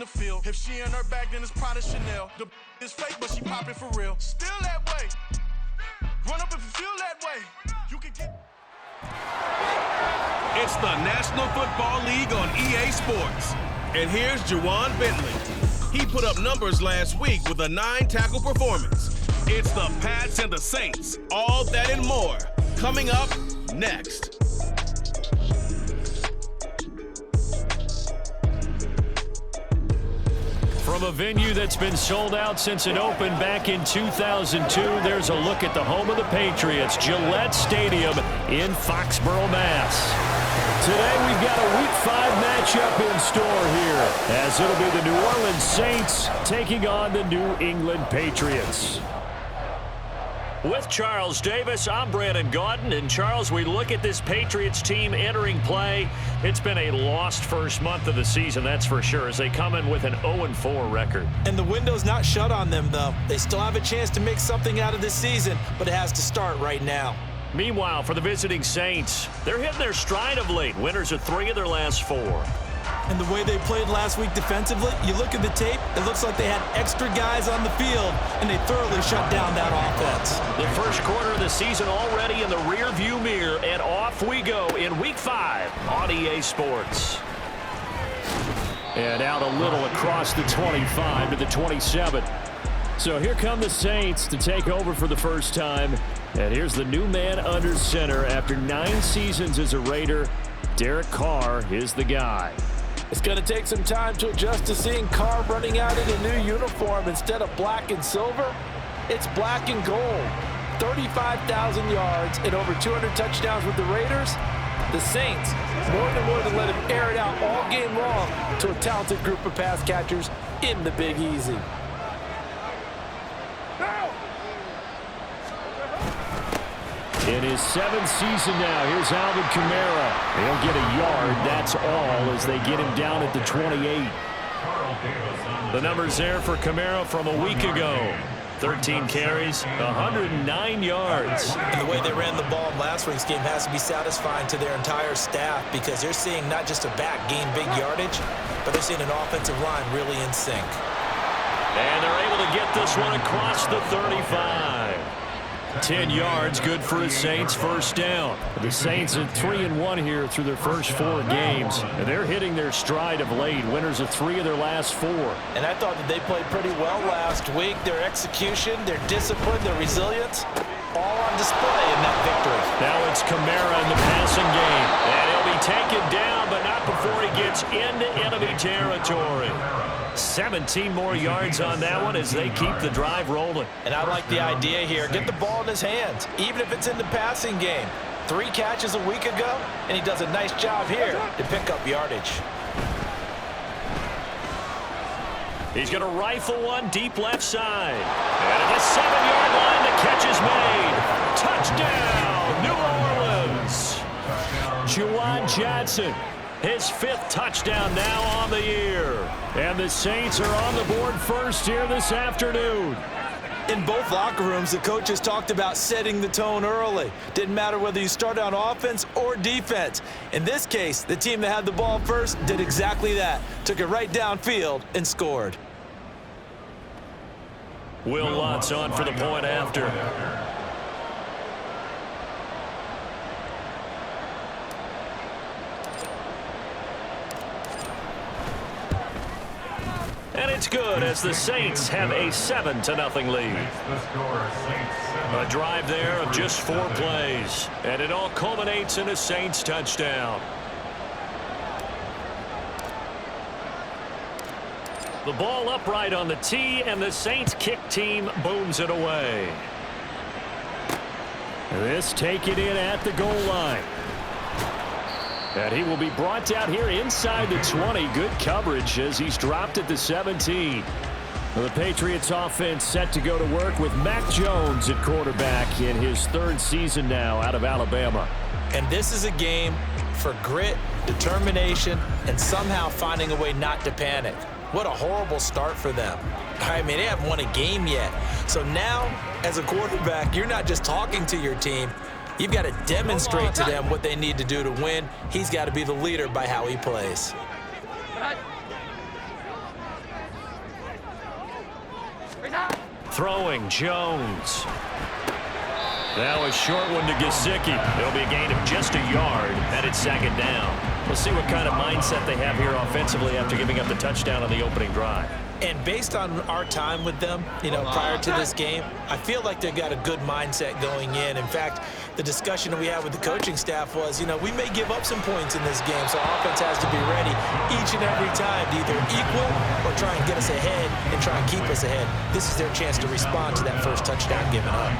the field. If she in her bag, then it's Prada Chanel. The is fake, but she popping for real. Still that way. Run up if you feel that way. You can get. It's the National Football League on EA Sports. And here's Juwan Bentley. He put up numbers last week with a 9-tackle performance. It's the Pats and the Saints. All that and more. Coming up next. From a venue that's been sold out since it opened back in 2002, there's a look at the home of the Patriots, Gillette Stadium in Foxborough, Mass. Today we've got a Week 5 matchup in store here, as it'll be the New Orleans Saints taking on the New England Patriots. With Charles Davis, I'm Brandon Gaudin. And Charles, we look at this Patriots team entering play. It's been a lost first month of the season, that's for sure, as they come in with an 0-4 record. And the window's not shut on them, though. They still have a chance to make something out of this season, but it has to start right now. Meanwhile, for the visiting Saints, they're hitting their stride of late. Winners of 3 of their last 4. And the way they played last week defensively, you look at the tape, it looks like they had extra guys on the field, and they thoroughly shut down that offense. The first quarter of the season already in the rearview mirror, and off we go in Week 5 on EA Sports. And out a little across the 25 to the 27. So here come the Saints to take over for the first time. And here's the new man under center after 9 seasons as a Raider. Derek Carr is the guy. It's going to take some time to adjust to seeing Carr running out in a new uniform instead of black and silver. It's black and gold. 35,000 yards and over 200 touchdowns with the Raiders. The Saints, more than willing to let him air it out all game long to a talented group of pass catchers in the Big Easy. In his 7th season now, here's Alvin Kamara. He'll get a yard, that's all, as they get him down at the 28. The numbers there for Kamara from a week ago. 13 carries, 109 yards. And the way they ran the ball in last week's game has to be satisfying to their entire staff, because they're seeing not just a back gain big yardage, but they're seeing an offensive line really in sync. And they're able to get this one across the 35. 10 yards, good for the Saints, first down. The Saints at 3-1 here through their first 4 games, and they're hitting their stride of late. Winners of 3 of their last 4. And I thought that they played pretty well last week. Their execution, their discipline, their resilience, all on display in that victory. Now it's Kamara in the passing game, and he'll be taken down, but not before he gets into enemy territory. 17 more yards on that one as they keep the drive rolling. And I like the idea here. Get the ball in his hands, even if it's in the passing game. 3 catches a week ago, and he does a nice job here to pick up yardage. He's going to rifle one deep left side. And at the 7-yard line, the catch is made. Touchdown, New Orleans. Juwan Johnson. His 5th touchdown now on the year. And the Saints are on the board first here this afternoon. In both locker rooms, the coaches talked about setting the tone early. Didn't matter whether you started on offense or defense. In this case, the team that had the ball first did exactly that. Took it right downfield and scored. Will Lutz on for the point after. And it's good as the Saints have a 7-0 lead. A drive there of just 4 plays. And it all culminates in a Saints touchdown. The ball upright on the tee, and the Saints kick team booms it away. This taken in at the goal line. And he will be brought down here inside the 20. Good coverage as he's dropped at the 17. Well, the Patriots offense set to go to work with Mac Jones at quarterback in his 3rd season now out of Alabama. And this is a game for grit, determination, and somehow finding a way not to panic. What a horrible start for them. I mean, they haven't won a game yet. So now, as a quarterback, you're not just talking to your team. You've got to demonstrate to them what they need to do to win. He's got to be the leader by how he plays. Throwing, Jones. That was short one to Gesicki. It'll be a gain of just a yard, and it's second down. We'll see what kind of mindset they have here offensively after giving up the touchdown on the opening drive. And based on our time with them, prior to this game, I feel like they've got a good mindset going in. In fact, the discussion we had with the coaching staff was, we may give up some points in this game, so offense has to be ready each and every time to either equal or try and get us ahead and try and keep us ahead. This is their chance to respond to that first touchdown given up.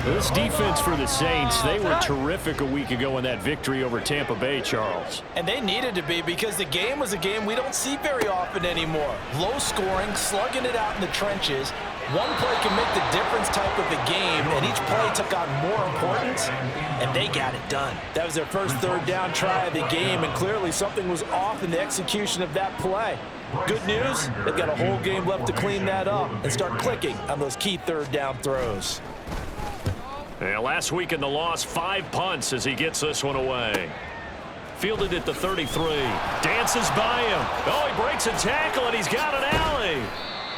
This defense for the Saints, they were terrific a week ago in that victory over Tampa Bay, Charles. And they needed to be, because the game was a game we don't see very often anymore. Low scoring, slugging it out in the trenches. One play can make the difference type of the game, and each play took on more importance, and they got it done. That was their first third down try of the game, and clearly something was off in the execution of that play. Good news, they've got a whole game left to clean that up and start clicking on those key third down throws. Yeah, last week in the loss, 5 punts as he gets this one away. Fielded at the 33. Dances by him. Oh, he breaks a tackle, and he's got an alley.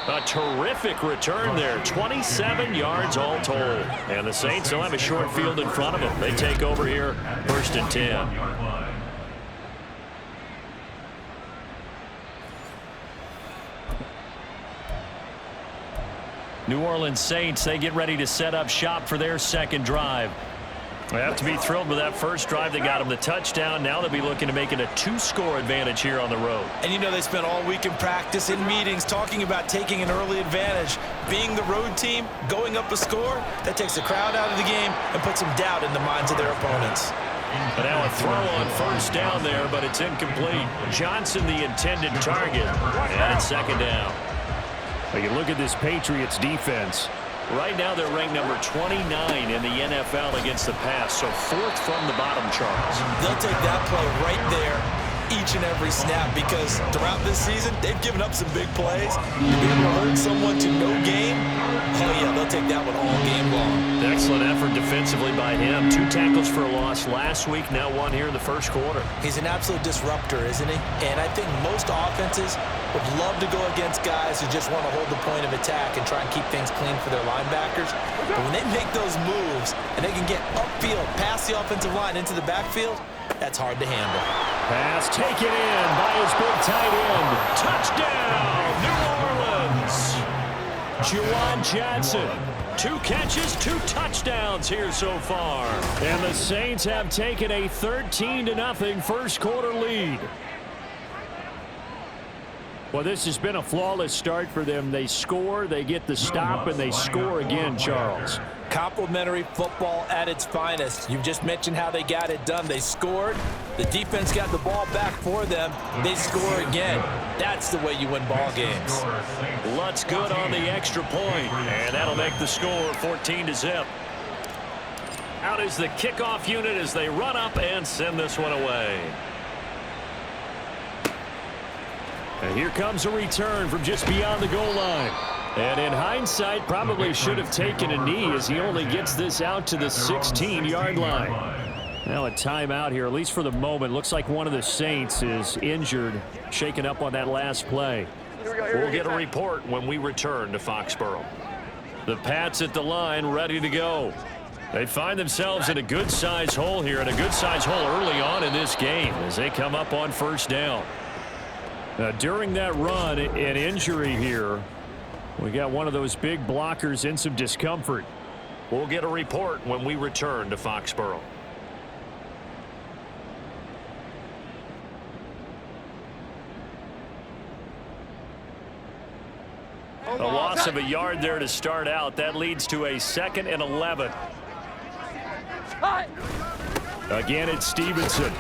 A terrific return there. 27 yards all told. And the Saints don't have a short field in front of them. They take over here, 1st and 10. New Orleans Saints, they get ready to set up shop for their second drive. They have to be thrilled with that first drive. They got them the touchdown. Now they'll be looking to make it a 2-score advantage here on the road. And they spent all week in practice, in meetings, talking about taking an early advantage. Being the road team, going up a score, that takes the crowd out of the game and puts some doubt in the minds of their opponents. But now a throw on first down there, but it's incomplete. Johnson the intended target, and it's second down. You look at this Patriots defense. Right now they're ranked number 29 in the NFL against the pass, so 4th from the bottom, Charles. They'll take that play right there each and every snap, because throughout this season they've given up some big plays. To be able to hold someone to no game, oh yeah, they'll take that one all game long. Excellent effort defensively by him. 2 tackles for a loss last week, now 1 here in the first quarter. He's an absolute disruptor, isn't he? And I think most offenses would love to go against guys who just want to hold the point of attack and try and keep things clean for their linebackers. But when they make those moves and they can get upfield, past the offensive line into the backfield, that's hard to handle. Pass taken in by his big tight end. Touchdown, New Orleans. Juwan Johnson. 2 catches, 2 touchdowns here so far. And the Saints have taken a 13-0 first quarter lead. Well, this has been a flawless start for them. They score, they get the stop, and they score again, Charles. Complimentary football at its finest. You've just mentioned how they got it done. They scored. The defense got the ball back for them. They score again. That's the way you win ball games. Lutz good on the extra point, and that'll make the score 14-0. Out is the kickoff unit as they run up and send this one away. And here comes a return from just beyond the goal line. And in hindsight, probably should have taken a knee as he only gets this out to the 16-yard line. Now a timeout here, at least for the moment. Looks like one of the Saints is injured, shaken up on that last play. We'll get a report when we return to Foxborough. The Pats at the line, ready to go. They find themselves in a good-sized hole here, and a good-sized hole early on in this game as they come up on first down. During that run, an injury here. We got one of those big blockers in some discomfort. We'll get a report when we return to Foxborough. A loss of a yard there to start out. That leads to a 2nd and 11. Again, it's Stevenson.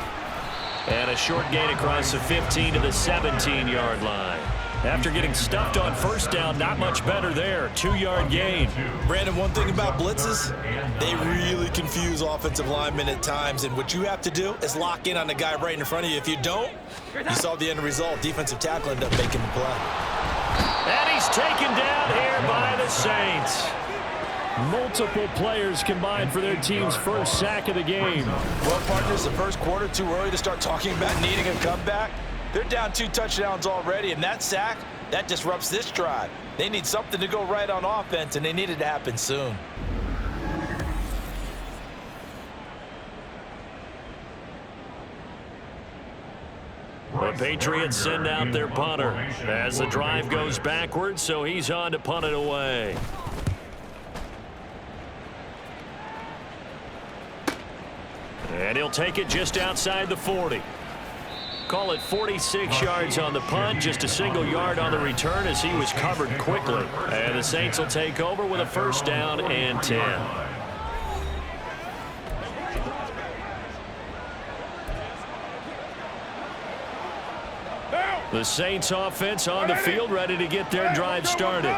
And a short gain across the 15 to the 17-yard line. After getting stuffed on first down, not much better there. 2-yard gain. Brandon, one thing about blitzes, they really confuse offensive linemen at times, and what you have to do is lock in on the guy right in front of you. If you don't, you saw the end result. Defensive tackle ended up making the play. And he's taken down here by the Saints. Multiple players combined for their team's first sack of the game. Well, partners, the first quarter, too early to start talking about needing a comeback. They're down 2 touchdowns already, and that sack That disrupts this drive. They need something to go right on offense, and they need it to happen soon. The Patriots send out their punter as the drive goes backwards, so he's on to punt it away. And he'll take it just outside the 40. Call it 46 yards on the punt, just a single yard on the return as he was covered quickly. And the Saints will take over with a first down and 10. The Saints offense on the field, ready to get their drive started.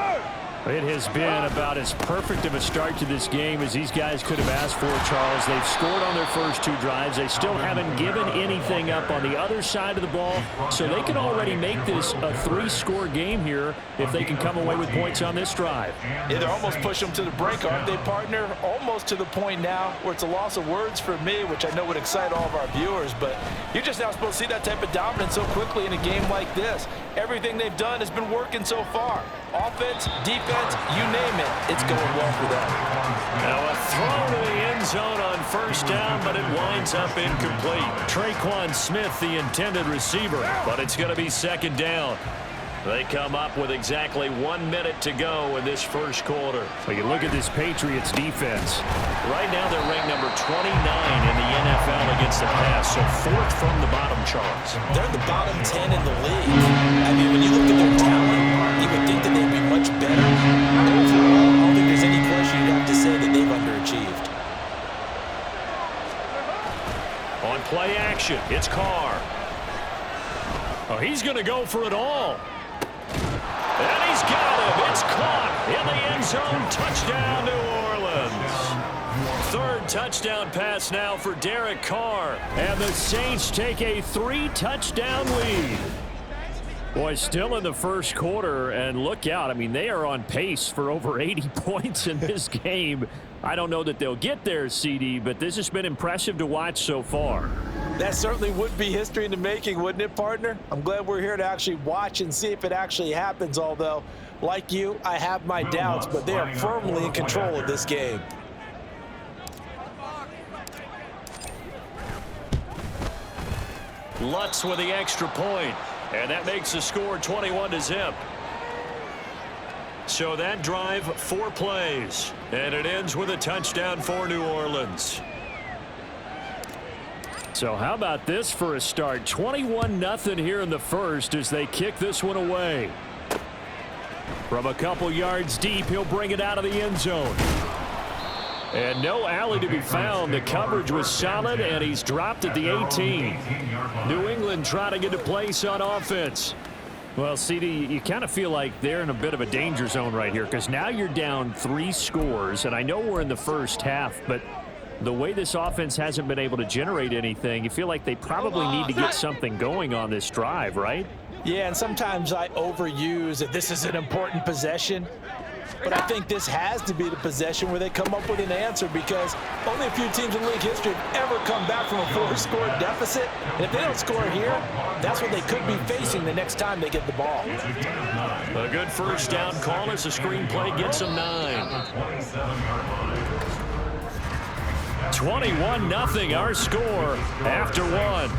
It has been about as perfect of a start to this game as these guys could have asked for, Charles. They've scored on their first two drives. They still haven't given anything up on the other side of the ball, so they can already make this a three-score game here if they can come away with points on this drive. Yeah, they're almost pushing them to the brink, aren't they, partner? Almost to the point now where it's a loss of words for me, which I know would excite all of our viewers, but you're just now supposed to see that type of dominance so quickly in a game like this. Everything they've done has been working so far. Offense, defense, you name it, it's going well for them. Now a throw to the end zone on first down, but it winds up incomplete. Traquan Smith, the intended receiver, but it's going to be second down. They come up with exactly 1 minute to go in this first quarter. Well, you look at this Patriots defense. Right now they're ranked number 29 in the NFL against the pass, so fourth from the bottom, Charles. They're in the bottom 10 in the league. I mean, when you look at their talent, you would think that they'd be much better. Overall, I don't think there's any question you'd have to say that they've underachieved. On play action, it's Carr. Oh, he's going to go for it all. And he's got him. It's caught in the end zone. Touchdown, New Orleans. Third touchdown pass now for Derek Carr. And the Saints take a 3-touchdown lead. Boy, still in the first quarter, and look out. I mean, they are on pace for over 80 points in this game. I don't know that they'll get there, CD, but this has been impressive to watch so far. That certainly would be history in the making, wouldn't it, partner? I'm glad we're here to actually watch and see if it actually happens, although, like you, I have my doubts, but they are firmly in control of this game. Lutz with the extra point, and that makes the score 21-0. So that drive, 4 plays, and it ends with a touchdown for New Orleans. So how about this for a start? 21-0 here in the first as they kick this one away. From a couple yards deep, he'll bring it out of the end zone. And no alley to be found. The coverage was solid, and he's dropped at the 18. New England trying to get a place on offense. Well, CD, you kind of feel like they're in a bit of a danger zone right here because now you're down 3 scores, and I know we're in the first half, but the way this offense hasn't been able to generate anything, you feel like they probably need to get something going on this drive, right? Yeah, and sometimes I overuse that this is an important possession. But I think this has to be the possession where they come up with an answer because only a few teams in league history have ever come back from a 4-score deficit. And if they don't score here, that's what they could be facing the next time they get the ball. A good first down call as the screenplay gets them 9. 21-0 our score after 1.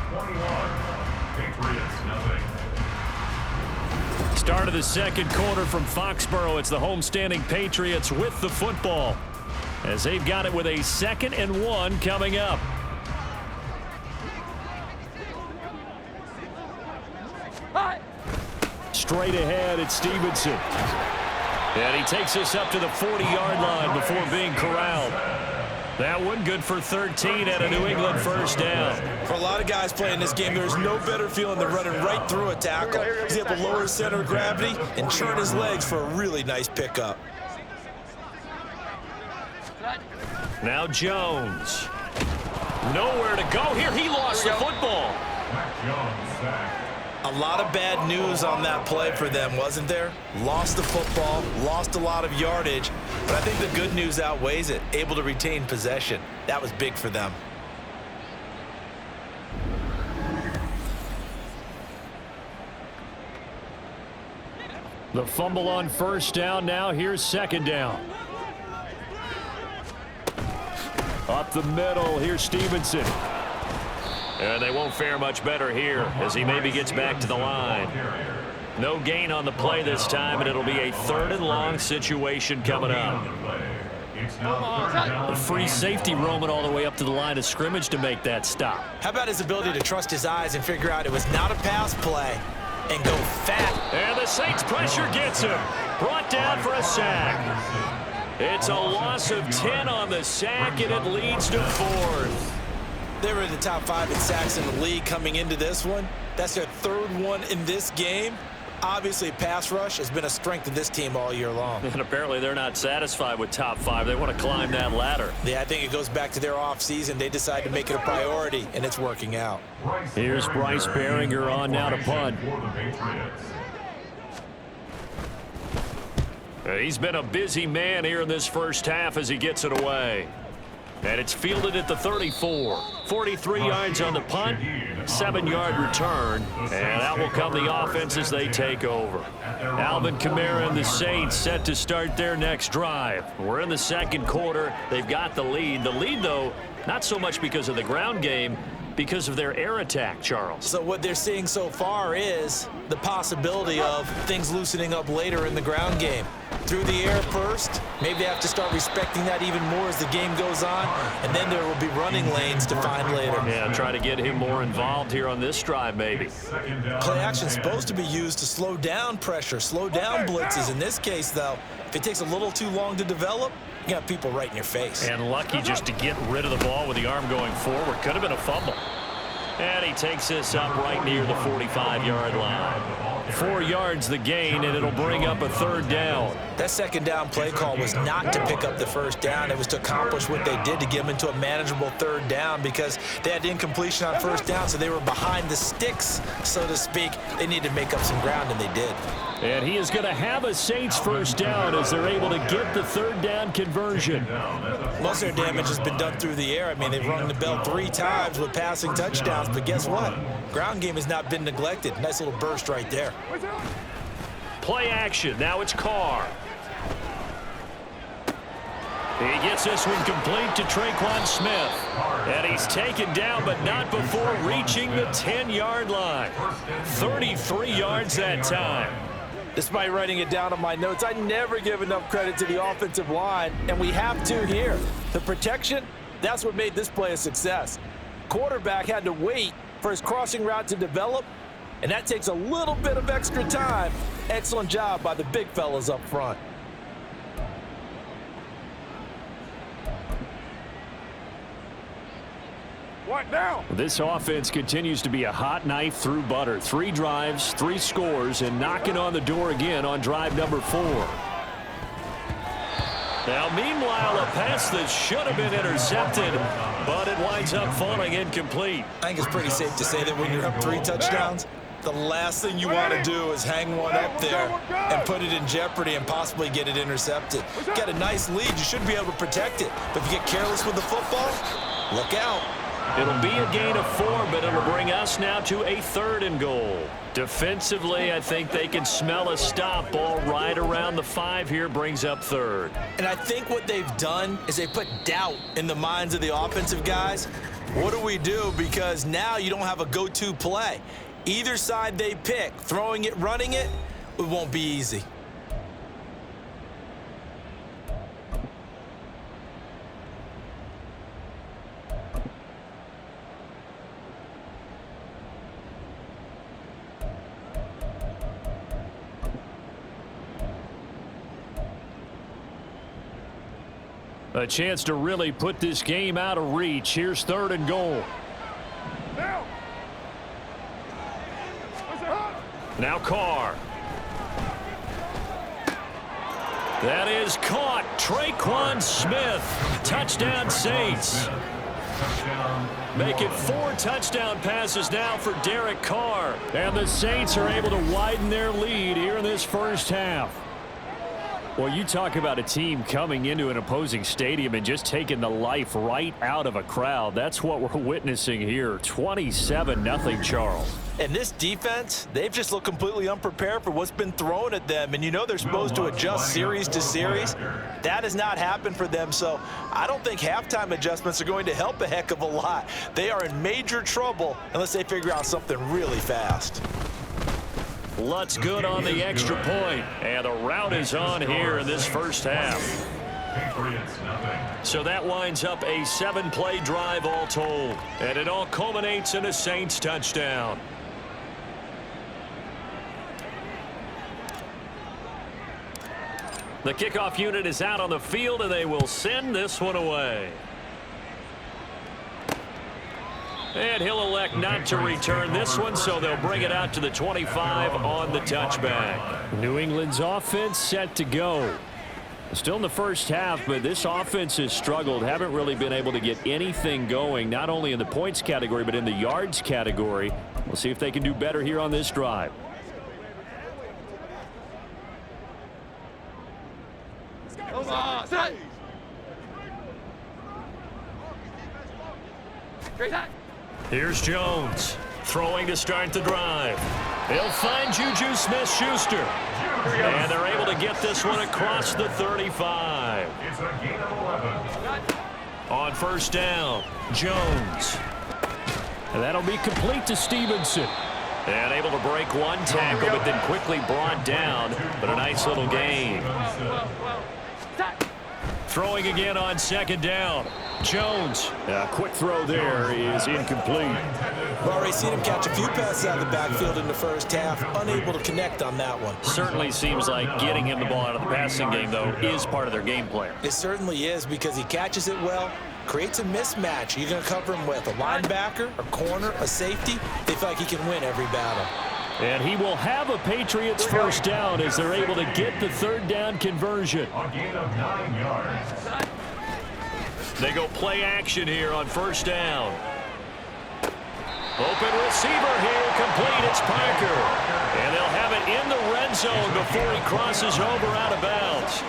Start of the second quarter from Foxborough. It's the homestanding Patriots with the football as they've got it with a 2nd and 1 coming up. Straight ahead, it's Stevenson. And he takes us up to the 40-yard line before being corralled. That one good for 13 and a New England first down. For a lot of guys playing this game, there's no better feeling than running right through a tackle. He's able to lower his center of gravity and turn his legs for a really nice pickup. Now Jones. Nowhere to go here. He lost the football. A lot of bad news on that play for them, wasn't there? Lost the football, lost a lot of yardage, but I think the good news outweighs it. Able to retain possession. That was big for them. The fumble on first down. Now here's second down. Up the middle. Here's Stevenson. And they won't fare much better here as he maybe gets back to the line. No gain on the play this time, and it'll be a 3rd and long situation coming up. A free safety roaming all the way up to the line of scrimmage to make that stop. How about his ability to trust his eyes and figure out it was not a pass play and go fat? And the Saints pressure gets him. Brought down for a sack. It's a loss of 10 on the sack, and it leads to 4th. They were in the top 5 in sacks in the league coming into this one. That's their 3rd one in this game. Obviously, pass rush has been a strength of this team all year long. And apparently they're not satisfied with top 5. They want to climb that ladder. Yeah, I think it goes back to their offseason. They decided to make it a priority, and it's working out. Here's Bryce Behringer on now to punt. He's been a busy man here in this first half as he gets it away. And it's fielded at the 34. 43 yards on the punt, 7-yard return. And out will come the offense as they take over. Alvin Kamara and the Saints set to start their next drive. We're in the second quarter. They've got the lead. The lead, though, not so much because of the ground game, because of their air attack, Charles. So what they're seeing so far is the possibility of things loosening up later in the ground game. Through the air first, maybe they have to start respecting that even more as the game goes on, and then there will be running lanes to find later. Yeah, try to get him more involved here on this drive, maybe. Play action is supposed to be used to slow down pressure, slow down blitzes. In this case, though, if it takes a little too long to develop, you got people right in your face. And lucky just to get rid of the ball with the arm going forward. Could have been a fumble. And he takes this up right near the 45-yard line. 4 yards the gain, and it'll bring up a 3rd down. That second down play call was not to pick up the first down. It was to accomplish what they did to get them into a manageable 3rd down because they had incompletion on first down, so they were behind the sticks, so to speak. They needed to make up some ground, and they did. And he is going to have a Saints first down as they're able to get the 3rd down conversion. Most of their damage has been done through the air. I mean, they've rung the bell 3 times with passing touchdowns, but guess what? Ground game has not been neglected. Nice little burst right there. Play action. Now it's Carr. He gets this one complete to Traquan Smith. And he's taken down, but not before reaching the 10-yard line. 33 yards that time. Despite writing it down on my notes, I never give enough credit to the offensive line, and we have to here. The protection, that's what made this play a success. Quarterback had to wait for his crossing route to develop, and that takes a little bit of extra time. Excellent job by the big fellas up front. What now? This offense continues to be a hot knife through butter. 3 drives, 3 scores, and knocking on the door again on drive number 4. Now, meanwhile, a pass that should have been intercepted, but it winds up falling incomplete. I think it's pretty safe to say that when you're up 3 touchdowns, the last thing you want to do is hang one up there and put it in jeopardy and possibly get it intercepted. You got a nice lead. You should be able to protect it. But if you get careless with the football, look out. It'll be a gain of 4, but it'll bring us now to a 3rd and goal. Defensively, I think they can smell a stop ball right around the 5 here, brings up 3rd. And I think what they've done is they put doubt in the minds of the offensive guys. What do we do? Because now you don't have a go-to play. Either side they pick, throwing it, running it, it won't be easy. A chance to really put this game out of reach. Here's 3rd and goal. Now Carr. That is caught. Traquan Smith. Touchdown Saints. Make it 4 touchdown passes now for Derek Carr. And the Saints are able to widen their lead here in this first half. Well, you talk about a team coming into an opposing stadium and just taking the life right out of a crowd. That's what we're witnessing here. 27-0, Charles. And this defense, they've just looked completely unprepared for what's been thrown at them. And you know they're supposed to adjust series to series. That has not happened for them. So I don't think halftime adjustments are going to help a heck of a lot. They are in major trouble unless they figure out something really fast. Lutz good on the extra point, and the rout is on here in this first half. So that winds up a 7-play drive all told, and it all culminates in a Saints touchdown. The kickoff unit is out on the field, and they will send this one away. And he'll elect not to return this one, so they'll bring it out to the 25 on the touchback. New England's offense set to go. Still in the first half, but this offense has struggled. Haven't really been able to get anything going, not only in the points category, but in the yards category. We'll see if they can do better here on this drive. Here's Jones throwing to start the drive. They'll find Juju Smith-Schuster, and they're able to get this one across the 35. On first down, Jones, And that'll be complete to Stevenson. and able to break one tackle, but then quickly brought down. But a nice little gain. Throwing again on second down. Jones. A quick throw there is incomplete. We've already seen him catch a few passes out of the backfield in the first half, unable to connect on that one. Certainly seems like getting him the ball out of the passing game, though, is part of their game plan. It certainly is, because he catches it well, creates a mismatch. You're going to cover him with a linebacker, a corner, a safety. They feel like he can win every battle. And he will have a Patriots first down as they're able to get the third down conversion. A gain of 9 yards. They go play action here on first down. Open receiver here, complete. It's Parker. And they'll have it in the red zone before he crosses over out of bounds.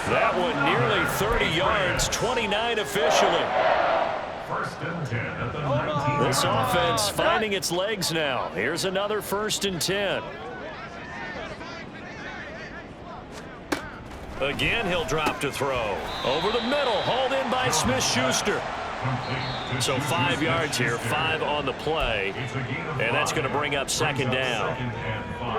That one nearly 30 yards, 29 officially. First and 10 at the 19. This offense finding its legs now. Here's another 1st and 10. Again, he'll drop to throw. Over the middle, hauled in by Smith-Schuster. So 5 yards here, 5 on the play. And that's going to bring up second down.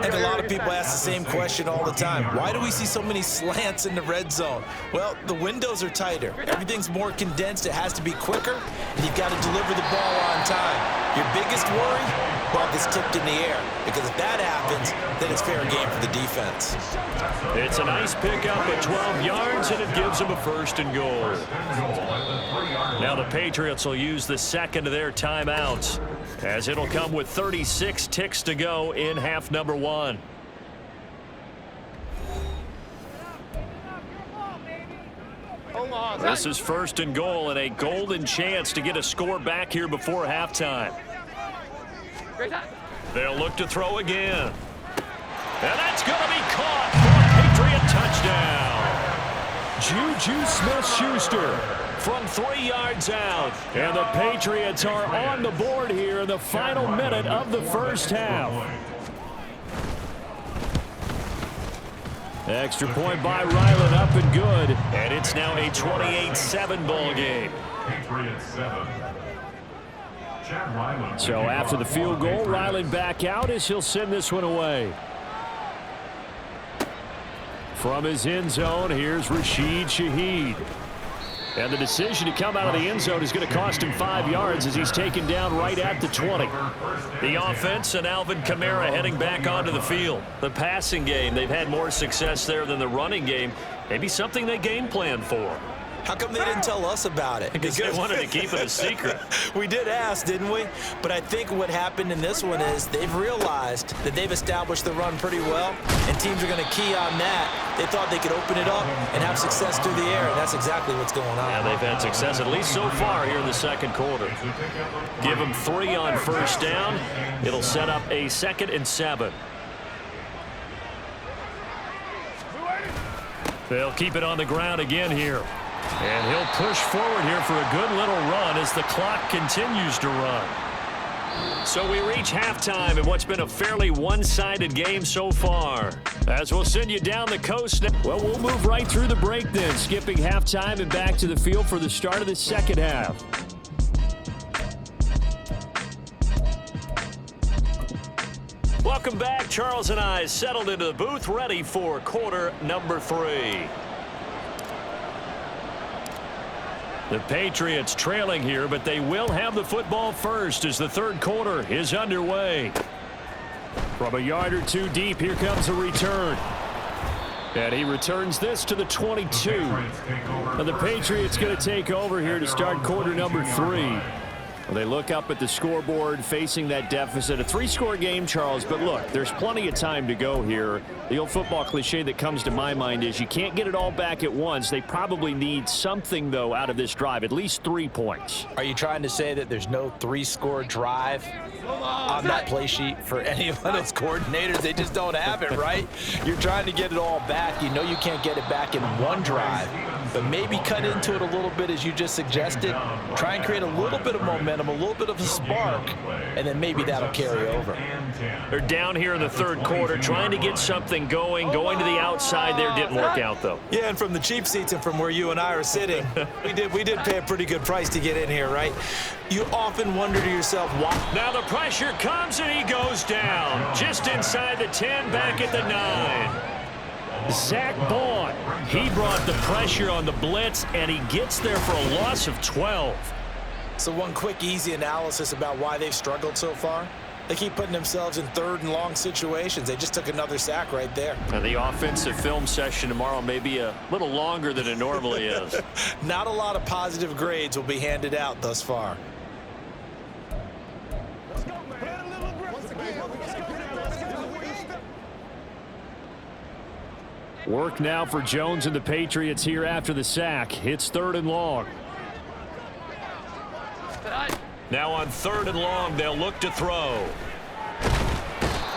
And a lot of people ask the same question all the time. Why do we see so many slants in the red zone? Well, the windows are tighter. Everything's more condensed. It has to be quicker. And you've got to deliver the ball on time. Your biggest worry? Ball gets tipped in the air. Because if that happens, then it's fair game for the defense. It's a nice pickup at 12 yards, and it gives them a 1st and goal. Now the Patriots will use the second of their timeouts, as it'll come with 36 ticks to go in half number 1. This is 1st and goal, and a golden chance to get a score back here before halftime. They'll look to throw again. And that's going to be caught for a Patriot touchdown. Juju Smith-Schuster From 3 yards out. And the Patriots are on the board here in the final minute of the first half. Extra point by Ryland, up and good. And it's now a 28-7 ball game. Patriots 7. Chad Ryland. So after the field goal, Ryland back out as he'll send this one away. From his end zone, here's Rashid Shaheed. And the decision to come out of the end zone is going to cost him 5 yards as he's taken down right at the 20. The offense and Alvin Kamara heading back onto the field. The passing game, they've had more success there than the running game. Maybe something they game plan for. How come they didn't tell us about it? Because they wanted to keep it a secret. We did ask, didn't we? But I think what happened in this one is they've realized that they've established the run pretty well, and teams are going to key on that. They thought they could open it up and have success through the air, and that's exactly what's going on. Yeah, they've had success, at least so far here in the second quarter. Give them 3 on first down. It'll set up a 2nd and 7. They'll keep it on the ground again here. And he'll push forward here for a good little run as the clock continues to run. So we reach halftime in what's been a fairly one-sided game so far. As we'll send you down the coast now. Well, we'll move right through the break then, skipping halftime and back to the field for the start of the second half. Welcome back. Charles and I settled into the booth, ready for quarter number 3. The Patriots trailing here, but they will have the football first as the third quarter is underway. From a yard or two deep, here comes a return. And he returns this to the 22. And the Patriots going to take over here to start quarter number 3. Well, they look up at the scoreboard facing that deficit. A 3-score game, Charles, but look, there's plenty of time to go here. The old football cliche that comes to my mind is you can't get it all back at once. They probably need something, though, out of this drive, at least 3 points. Are you trying to say that there's no 3-score drive on that play sheet for any of those coordinators? They just don't have it, right? You're trying to get it all back. You know you can't get it back in one drive, but maybe cut into it a little bit as you just suggested. Try and create a little bit of momentum, a little bit of a spark, and then maybe that'll carry over. They're down here in the third quarter trying to get something going to the outside there. Didn't work out, though. Yeah, and from the cheap seats and from where you and I are sitting, we did pay a pretty good price to get in here, right? You often wonder to yourself why. Now the pressure comes and he goes down just inside the 10, back at the 9. Zach Bond, he brought the pressure on the blitz, and he gets there for a loss of 12. So one quick, easy analysis about why they've struggled so far. They keep putting themselves in third and long situations. They just took another sack right there. And the offensive film session tomorrow may be a little longer than it normally is. Not a lot of positive grades will be handed out thus far. Work now for Jones and the Patriots here after the sack. It's 3rd and long. Now on 3rd and long, they'll look to throw.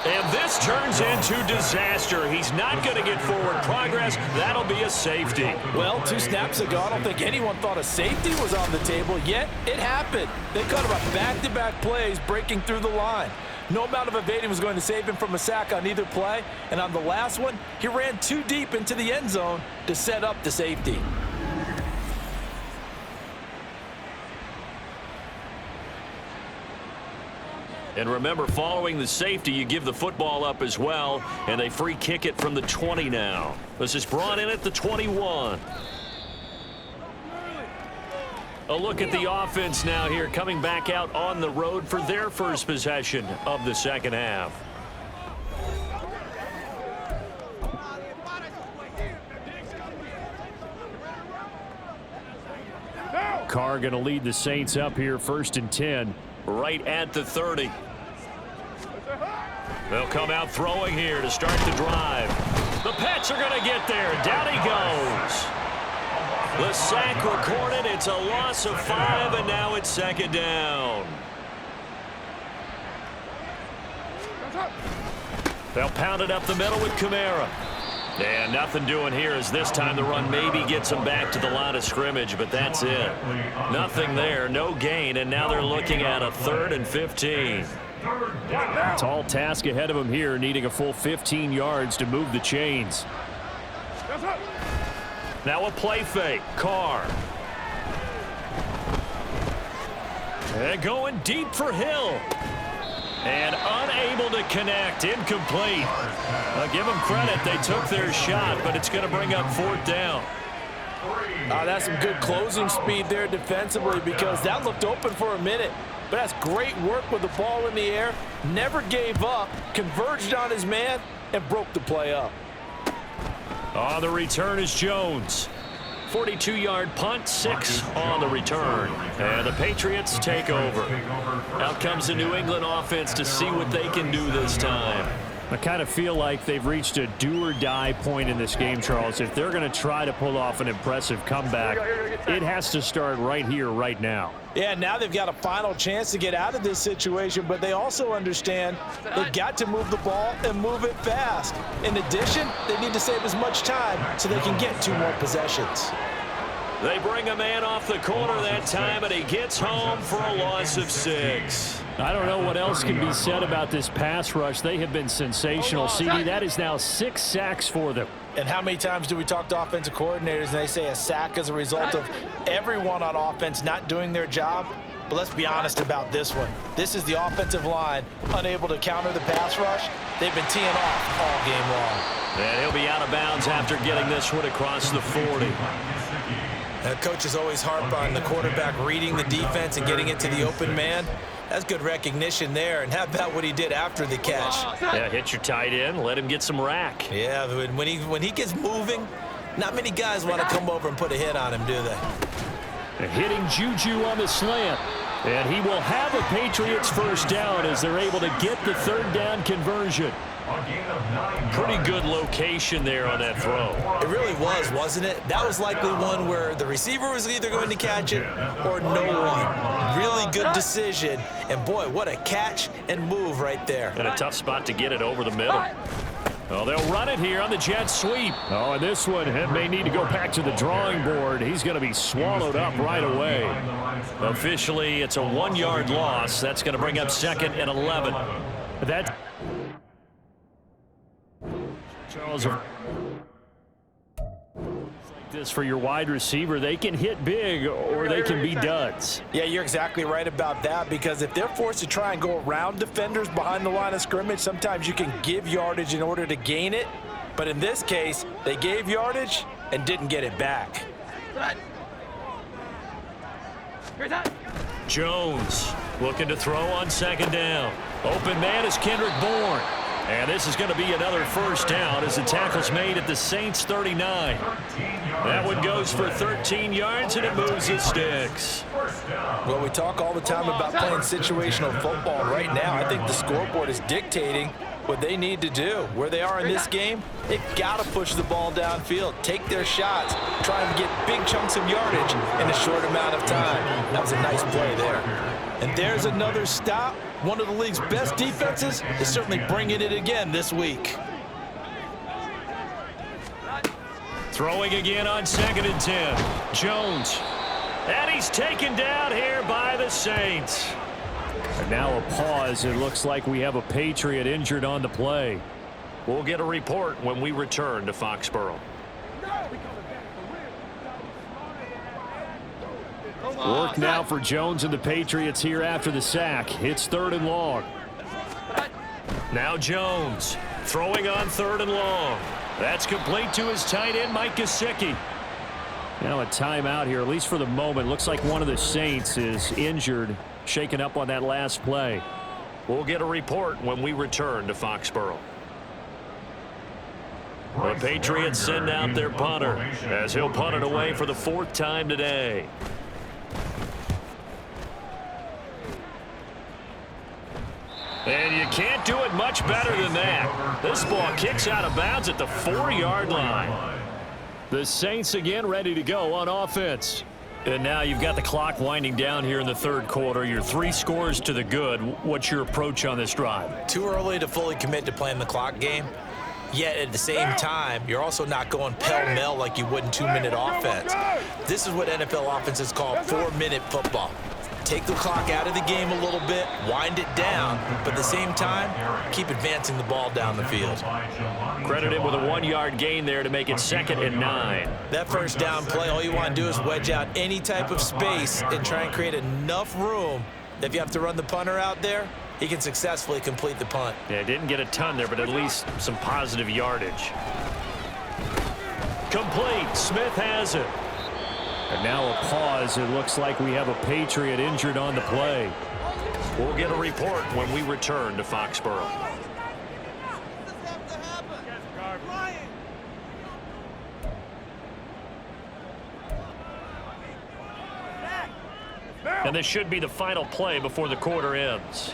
And this turns into disaster. He's not going to get forward progress. That'll be a safety. Well, 2 snaps ago, I don't think anyone thought a safety was on the table, yet it happened. They cut him up back-to-back plays, breaking through the line. No amount of evading was going to save him from a sack on either play, and on the last one, he ran too deep into the end zone to set up the safety. And remember, following the safety, you give the football up as well, and they free kick it from the 20 now. This is brought in at the 21. A look at the offense now here, coming back out on the road for their first possession of the second half. Carr going to lead the Saints up here, 1st and 10, right at the 30. They'll come out throwing here to start the drive. The Pats are going to get there. Down he goes. The sack recorded. It's a loss of 5, and now it's 2nd down. They'll pound it up the middle with Kamara. And nothing doing here as this time the run maybe gets them back to the line of scrimmage, but that's it. Nothing there, no gain, and now they're looking at a 3rd and 15. Tall task ahead of him here, needing a full 15 yards to move the chains. Now a play fake. Carr. And going deep for Hill. And unable to connect. Incomplete. I'll give them credit. They took their shot, but it's going to bring up 4th down. That's some good closing speed there defensively, because that looked open for a minute. But that's great work with the ball in the air. Never gave up, converged on his man, and broke the play up. On the return is Jones. 42-yard punt, 6 on the return. And the Patriots take over. Out comes the New England offense to see what they can do this time. I kind of feel like they've reached a do-or-die point in this game, Charles. If they're going to try to pull off an impressive comeback, it has to start right here, right now. Yeah, now they've got a final chance to get out of this situation, but they also understand they've got to move the ball and move it fast. In addition, they need to save as much time so they can get 2 more possessions. They bring a man off the corner that time, and he gets home for a loss of 6. I don't know what else can be said about this pass rush. They have been sensational. CD, that is now 6 sacks for them. And how many times do we talk to offensive coordinators and they say a sack is a result of everyone on offense not doing their job? But let's be honest about this one. This is the offensive line unable to counter the pass rush. They've been teeing off all game long. And he'll be out of bounds after getting this one across the 40. Coaches always harp on the quarterback reading the defense and getting it to the open man. That's good recognition there. And how about what he did after the catch? Yeah, hit your tight end, let him get some rack. Yeah, when he gets moving, not many guys want to come over and put a hit on him, do they? Hitting Juju on the slant. And he will have a Patriots first down as they're able to get the 3rd down conversion. Pretty good location there on that throw. It really was, wasn't it? That was likely one where the receiver was either going to catch it or no one. Really good decision. And, boy, what a catch and move right there. And a tough spot to get it over the middle. Oh, they'll run it here on the jet sweep. Oh, and this one may need to go back to the drawing board. He's going to be swallowed up right away. Officially, it's a 1-yard loss. That's going to bring up 2nd and 11. That Charles, like this for your wide receiver, they can hit big or they can be duds. Yeah, you're exactly right about that, because if they're forced to try and go around defenders behind the line of scrimmage, sometimes you can give yardage in order to gain it. But in this case, they gave yardage and didn't get it back. Jones looking to throw on 2nd down. Open man is Kendrick Bourne. And this is going to be another first down as the tackle's made at the Saints 39. That one goes for 13 yards, and it moves the sticks. Well, we talk all the time about playing situational football. Right now, I think the scoreboard is dictating what they need to do. Where they are in this game, they've got to push the ball downfield, take their shots, try and get big chunks of yardage in a short amount of time. That was a nice play there. And there's another stop. One of the league's best defenses is certainly bringing it again this week. Throwing again on 2nd and 10. Jones. And he's taken down here by the Saints. And now a pause. It looks like we have a Patriot injured on the play. We'll get a report when we return to Foxborough. Work now for Jones and the Patriots here after the sack. It's 3rd and long. Now Jones throwing on 3rd and long. That's complete to his tight end, Mike Gesicki. Now a timeout here, at least for the moment. Looks like one of the Saints is injured, shaken up on that last play. We'll get a report when we return to Foxborough. The Patriots send out their punter as he'll punt it away for the 4th time today. And you can't do it much better than that. This ball kicks out of bounds at the 4-yard line. The Saints again ready to go on offense. And now you've got the clock winding down here in the 3rd quarter. You're 3 scores to the good. What's your approach on this drive? Too early to fully commit to playing the clock game. Yet at the same time, you're also not going pell-mell like you would in 2-minute offense. This is what NFL offenses call 4-minute football. Take the clock out of the game a little bit, wind it down, but at the same time, keep advancing the ball down the field. Credited with a 1-yard gain there to make it 2nd and 9. That first down play, all you want to do is wedge out any type of space and try and create enough room that if you have to run the punter out there, he can successfully complete the punt. Yeah, didn't get a ton there, but at least some positive yardage. Complete. Smith has it. And now a pause. It looks like we have a Patriot injured on the play. We'll get a report when we return to Foxborough. And this should be the final play before the quarter ends.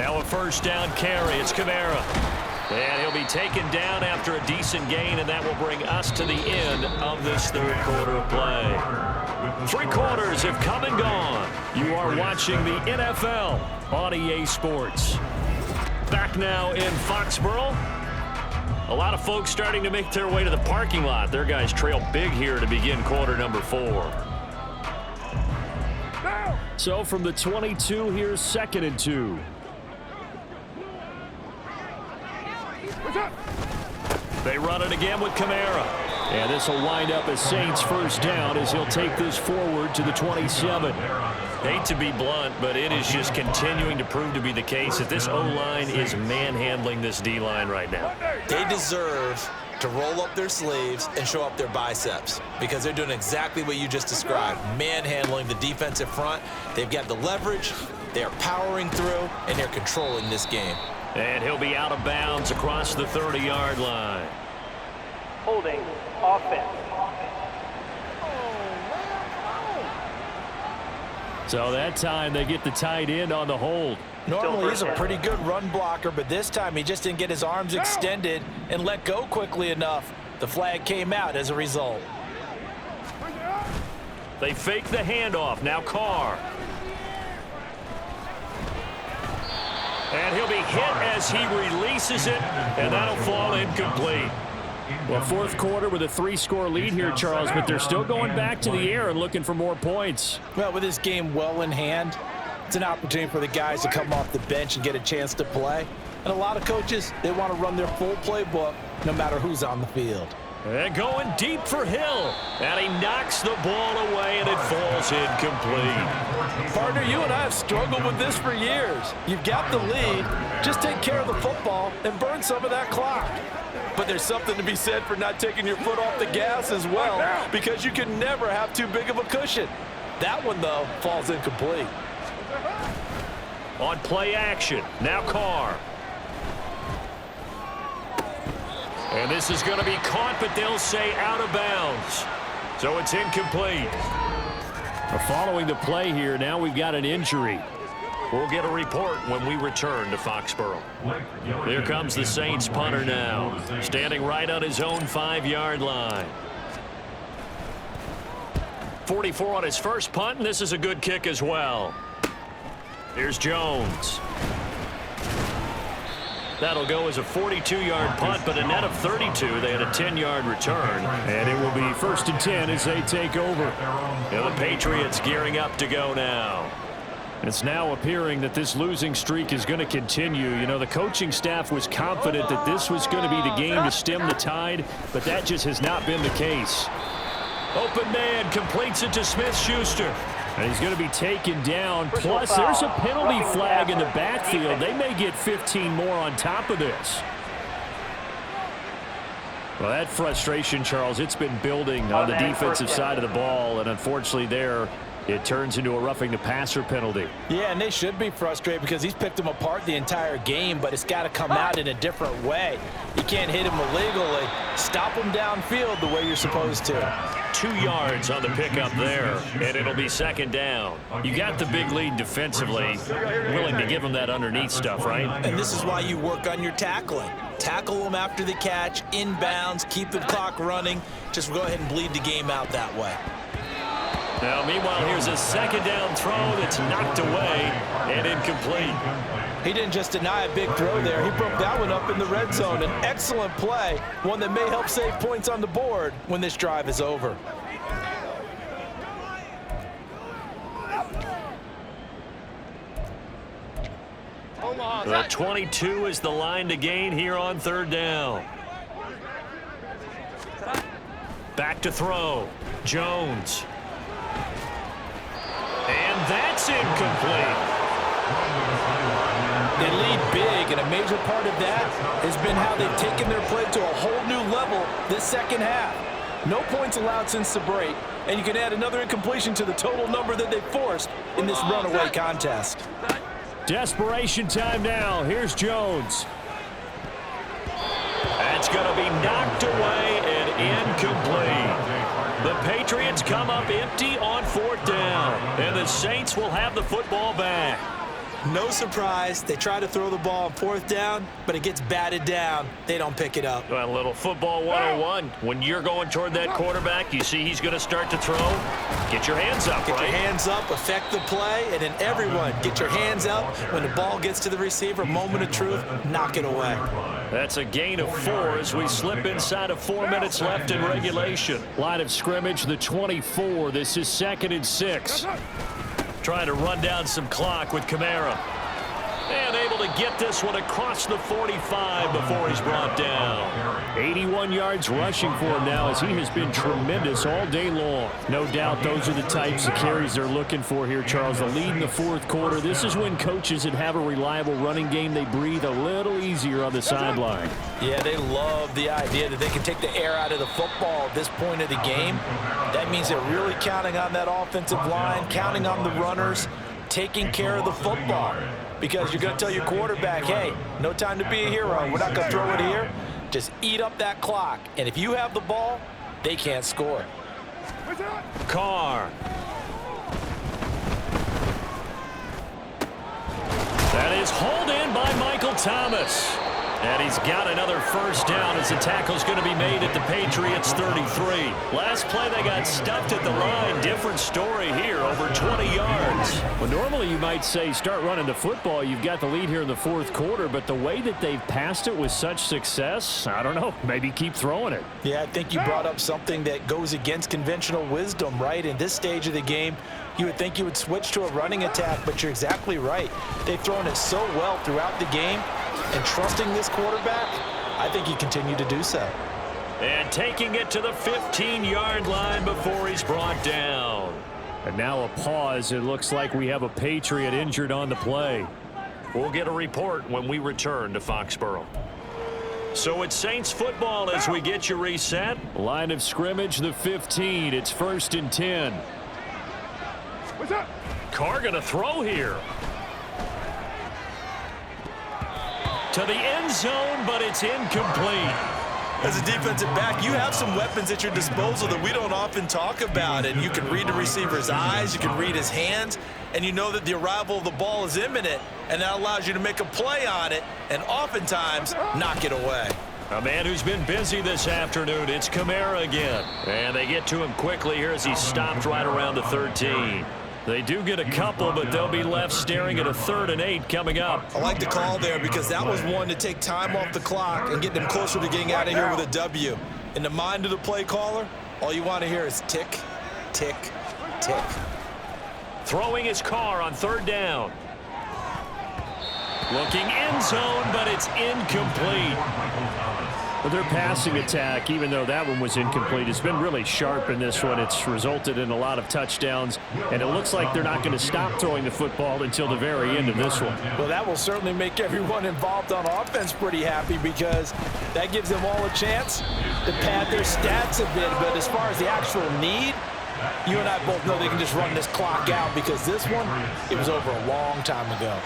Now a first down carry. It's Kamara. And he'll be taken down after a decent gain, and that will bring us to the end of this third quarter of play. 3 quarters have come and gone. You are watching the NFL on EA Sports. Back now in Foxborough. A lot of folks starting to make their way to the parking lot. Their guys trail big here to begin quarter number 4. So from the 22, here's 2nd and 2. They run it again with Kamara. And this will wind up a Saints first down as he'll take this forward to the 27. Hate to be blunt, but it is just continuing to prove to be the case that this O-line is manhandling this D-line right now. They deserve to roll up their sleeves and show up their biceps because they're doing exactly what you just described, manhandling the defensive front. They've got the leverage, they're powering through, and they're controlling this game. And he'll be out of bounds across the 30-yard line. Holding offense. So that time they get the tight end on the hold. Normally he's a pretty good run blocker, but this time he just didn't get his arms extended and let go quickly enough. The flag came out as a result. They fake the handoff. Now Carr. And he'll be hit as he releases it, and that'll fall incomplete. Well, fourth quarter with a 3-score lead here, Charles, but they're still going back to the air and looking for more points. Well, with this game well in hand, it's an opportunity for the guys to come off the bench and get a chance to play. And a lot of coaches, they want to run their full playbook no matter who's on the field. And going deep for Hill. And he knocks the ball away, and it falls incomplete. Partner, you and I have struggled with this for years. You've got the lead. Just take care of the football and burn some of that clock. But there's something to be said for not taking your foot off the gas as well, because you can never have too big of a cushion. That one, though, falls incomplete. On play action, now Carr. And this is going to be caught, but they'll say out of bounds. So it's incomplete. Following the play here, now we've got an injury. We'll get a report when we return to Foxborough. Here comes the Saints punter now, standing right on his own 5-yard line. 44 on his first punt, and this is a good kick as well. Here's Jones. That'll go as a 42-yard punt, but a net of 32. They had a 10-yard return. And it will be 1st and 10 as they take over. And the Patriots gearing up to go now. It's now appearing that this losing streak is going to continue. You know, the coaching staff was confident that this was going to be the game to stem the tide, but that just has not been the case. Open man completes it to Smith-Schuster. And he's going to be taken down. Plus, there's a penalty flag in the backfield. They may get 15 more on top of this. Well, that frustration, Charles, it's been building on the defensive side of the ball, and unfortunately there, it turns into a roughing the passer penalty. Yeah, and they should be frustrated because he's picked them apart the entire game, but it's got to come out in a different way. You can't hit him illegally. Stop him downfield the way you're supposed to. 2 yards on the pickup there, and it'll be 2nd down. You got the big lead defensively, willing to give them that underneath stuff, right? And this is why you work on your tackling. Tackle them after the catch, inbounds, keep the clock running. Just go ahead and bleed the game out that way. Now, meanwhile, here's a 2nd down throw that's knocked away and incomplete. He didn't just deny a big throw there. He broke that one up in the red zone. An excellent play, one that may help save points on the board when this drive is over. The 22 is the line to gain here on 3rd down. Back to throw. Jones. And that's incomplete. They lead big, and a major part of that has been how they've taken their play to a whole new level this second half. No points allowed since the break, and you can add another incompletion to the total number that they forced in this runaway contest. Desperation time now. Here's Jones. That's going to be knocked away and incomplete. The Patriots come up empty on 4th down, and the Saints will have the football back. No surprise. They try to throw the ball on 4th down, but it gets batted down. They don't pick it up. Well, a little football 101. When you're going toward that quarterback, you see he's going to start to throw. Get your hands up, Get your hands up, affect the play, and then everyone get your hands up. When the ball gets to the receiver, moment of truth, knock it away. That's a gain of 4 as we slip inside of 4 minutes left in regulation. Line of scrimmage, the 24. This is 2nd and 6. Trying to run down some clock with Kamara. And able to get this one across the 45 before he's brought down. 81 yards rushing for him now as he has been tremendous all day long. No doubt those are the types of carries they're looking for here, Charles. The lead in the 4th quarter. This is when coaches that have a reliable running game, they breathe a little easier on the sideline. Yeah, they love the idea that they can take the air out of the football at this point of the game. That means they're really counting on that offensive line, counting on the runners, taking care of the football. Because you're going to tell your quarterback, hey, no time to be a hero. We're not going to throw it here. Just eat up that clock. And if you have the ball, they can't score. Carr. That is hauled in by Michael Thomas. And he's got another first down as the tackle's going to be made at the Patriots 33. Last play, they got stuffed at the line. Different story here, over 20 yards. Well, normally you might say start running the football. You've got the lead here in the 4th quarter, but the way that they've passed it with such success, I don't know, maybe keep throwing it. Yeah, I think you brought up something that goes against conventional wisdom, right? In this stage of the game, you would think you would switch to a running attack, but you're exactly right. They've thrown it so well throughout the game. And trusting this quarterback, I think he continued to do so. And taking it to the 15-yard line before he's brought down. And now a pause. It looks like we have a Patriot injured on the play. We'll get a report when we return to Foxborough. So it's Saints football as we get you reset. Line of scrimmage, the 15. It's 1st and 10. What's up? Carr going to throw here. To the end zone, but it's incomplete. As a defensive back, you have some weapons at your disposal that we don't often talk about. And you can read the receiver's eyes, you can read his hands, and you know that the arrival of the ball is imminent, and that allows you to make a play on it and oftentimes knock it away. A man who's been busy this afternoon, it's Kamara again. And they get to him quickly here as he stopped right around the 13. They do get a couple, but they'll be left staring at a 3rd and 8 coming up. I like the call there because that was one to take time off the clock and get them closer to getting out of here with a W. In the mind of the play caller, all you want to hear is tick, tick, tick. Throwing his Carr on 3rd down. Looking end zone, but it's incomplete. But their passing attack, even though that one was incomplete, has been really sharp in this one. It's resulted in a lot of touchdowns, and it looks like they're not going to stop throwing the football until the very end of this one. Well, that will certainly make everyone involved on offense pretty happy because that gives them all a chance to pad their stats a bit. But as far as the actual need, you and I both know they can just run this clock out because this one, it was over a long time ago.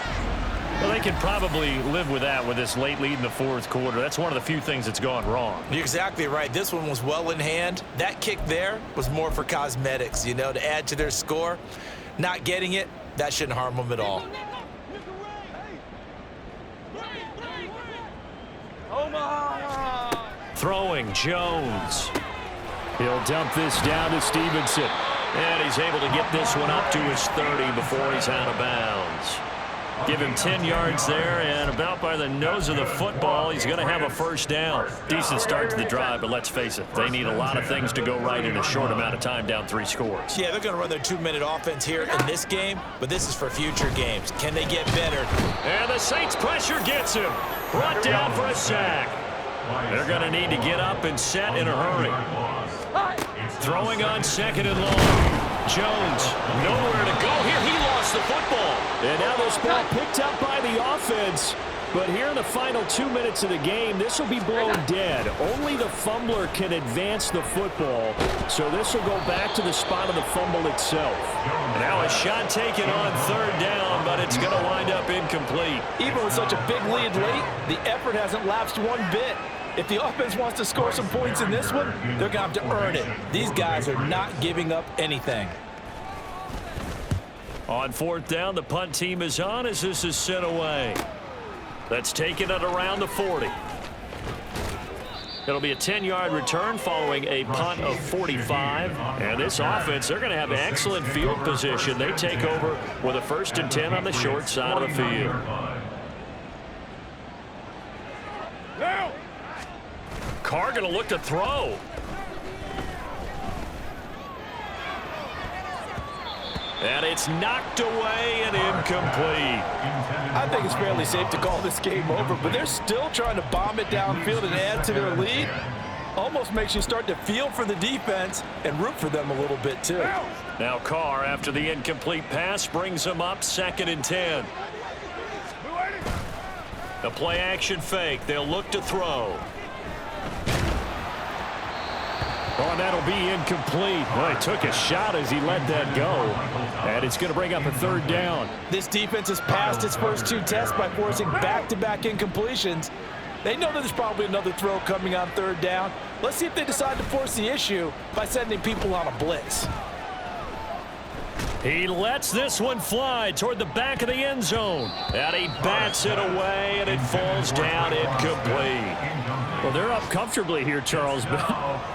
Well, they can probably live with that with this late lead in the 4th quarter. That's one of the few things that's gone wrong. You're exactly right. This one was well in hand. That kick there was more for cosmetics, you know, to add to their score. Not getting it, that shouldn't harm them at all. Throwing Jones. He'll dump this down to Stevenson. And he's able to get this one up to his 30 before he's out of bounds. Give him 10 yards there, and about by the nose of the football, he's going to have a first down. Decent start to the drive, but let's face it, they need a lot of things to go right in a short amount of time down 3 scores. Yeah, they're going to run their 2-minute offense here in this game, but this is for future games. Can they get better? And the Saints pressure gets him. Brought down for a sack. They're going to need to get up and set in a hurry. Throwing on 2nd and long. Jones, nowhere to go here. He lost the football. And now this ball picked up by the offense. But here in the final 2 minutes of the game, this will be blown dead. Only the fumbler can advance the football. So this will go back to the spot of the fumble itself. Now a shot taken on 3rd down, but it's going to wind up incomplete. Even with such a big lead late, the effort hasn't lapsed one bit. If the offense wants to score some points in this one, they're going to have to earn it. These guys are not giving up anything. On fourth down, the punt team is on as this is sent away. That's taken at around the 40. It'll be a 10-yard return following a punt of 45. And this offense, they're going to have excellent field position. They take over with a 1st and 10 on the short side of the field. Carr going to look to throw. And it's knocked away and incomplete. I think it's fairly safe to call this game over, but they're still trying to bomb it downfield and add to their lead. Almost makes you start to feel for the defense and root for them a little bit, too. Now Carr, after the incomplete pass, brings him up 2nd and 10. The play action fake. They'll look to throw. Oh, and that'll be incomplete. Well, he took a shot as he let that go. And it's going to bring up a 3rd down. This defense has passed its first 2 tests by forcing back-to-back incompletions. They know that there's probably another throw coming on 3rd down. Let's see if they decide to force the issue by sending people on a blitz. He lets this one fly toward the back of the end zone. And he bats it away, and it falls down incomplete. Well, they're up comfortably here, Charles, but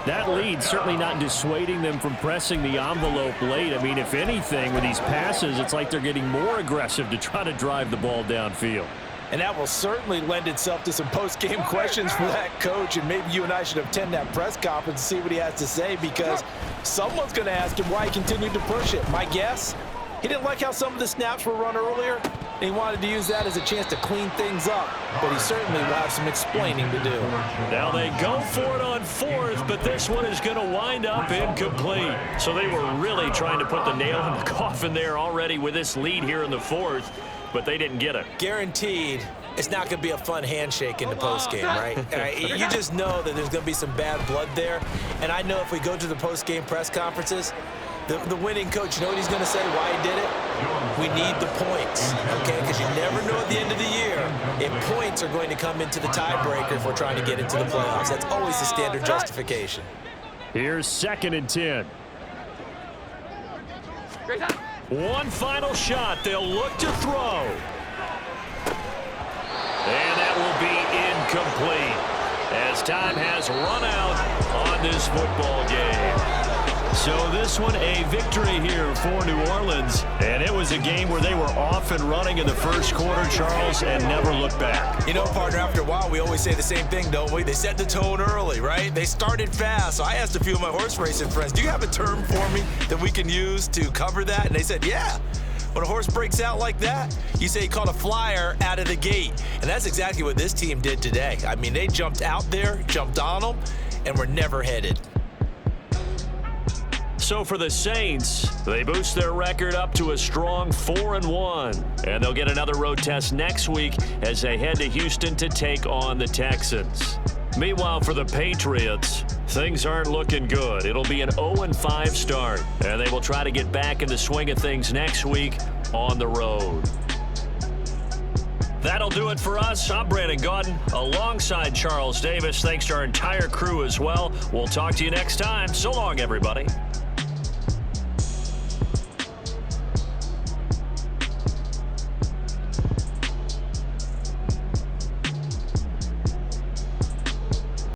that lead certainly not dissuading them from pressing the envelope late. I mean, if anything, with these passes, it's like they're getting more aggressive to try to drive the ball downfield. And that will certainly lend itself to some post-game questions for that coach, and maybe you and I should attend that press conference and see what he has to say, because someone's going to ask him why he continued to push it. My guess, he didn't like how some of the snaps were run earlier, and he wanted to use that as a chance to clean things up, but he certainly will have some explaining to do. Now they go for it on 4th, but this one is going to wind up incomplete. So they were really trying to put the nail in the coffin there already with this lead here in the 4th, but they didn't get it. Guaranteed, it's not going to be a fun handshake in the postgame, right? You just know that there's going to be some bad blood there, and I know if we go to the postgame press conferences, the winning coach, you know what he's going to say, why he did it? We need the points, okay? Because you never know at the end of the year if points are going to come into the tiebreaker if we're trying to get into the playoffs. That's always the standard justification. Here's 2nd and 10. One final shot. They'll look to throw. And that will be incomplete as time has run out on this football game. So this one a victory here for New Orleans. And it was a game where they were off and running in the 1st quarter, Charles, and never looked back. You know, partner, after a while, we always say the same thing, don't we? They set the tone early, right? They started fast. So I asked a few of my horse racing friends, do you have a term for me that we can use to cover that? And they said, yeah. When a horse breaks out like that, you say he caught a flyer out of the gate. And that's exactly what this team did today. I mean, they jumped out there, jumped on them, and were never headed. So for the Saints, they boost their record up to a strong 4-1. And they'll get another road test next week as they head to Houston to take on the Texans. Meanwhile, for the Patriots, things aren't looking good. It'll be an 0-5 start, and they will try to get back in the swing of things next week on the road. That'll do it for us. I'm Brandon Gaudin alongside Charles Davis. Thanks to our entire crew as well. We'll talk to you next time. So long, everybody.